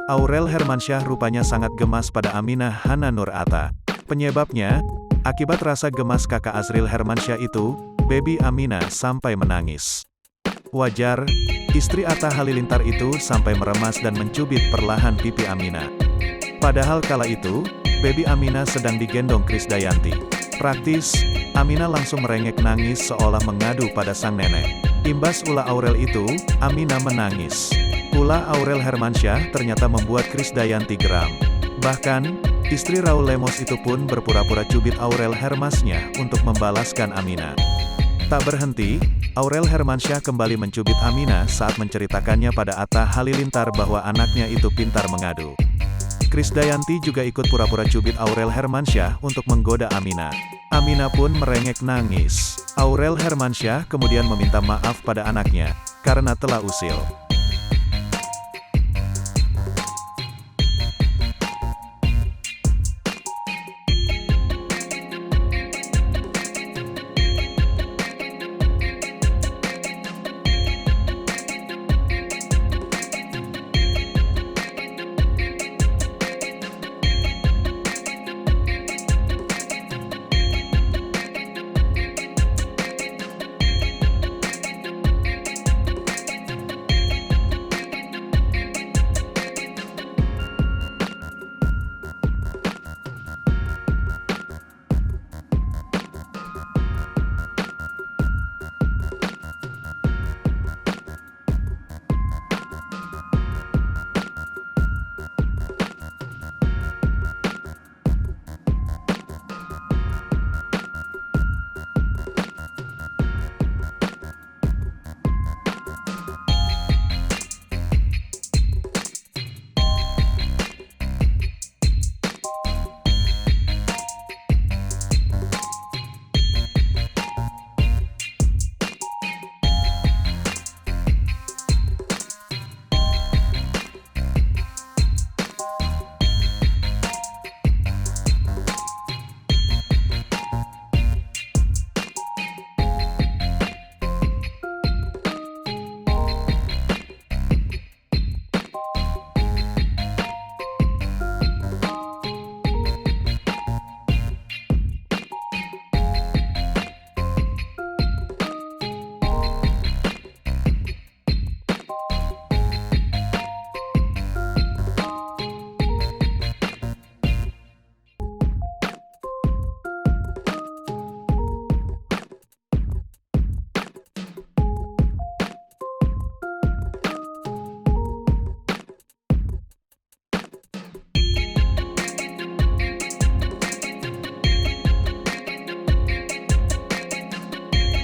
Aurel Hermansyah rupanya sangat gemas pada Aminah Hana Nur Atta. Penyebabnya, akibat rasa gemas kakak Azril Hermansyah itu, Baby Aminah sampai menangis. Wajar, istri Atta Halilintar itu sampai meremas dan mencubit perlahan pipi Aminah. Padahal kala itu, Baby Aminah sedang digendong Krisdayanti. Praktis, Aminah langsung merengek nangis seolah mengadu pada sang nenek. Imbas ulah Aurel itu, Aminah menangis. Ulah Aurel Hermansyah ternyata membuat Krisdayanti geram. Bahkan, istri Raul Lemos itu pun berpura-pura cubit Aurel Hermansyah untuk membalaskan Aminah. Tak berhenti, Aurel Hermansyah kembali mencubit Aminah saat menceritakannya pada Atta Halilintar bahwa anaknya itu pintar mengadu. Krisdayanti juga ikut pura-pura cubit Aurel Hermansyah untuk menggoda Aminah. Aminah pun merengek nangis. Aurel Hermansyah kemudian meminta maaf pada anaknya, karena telah usil.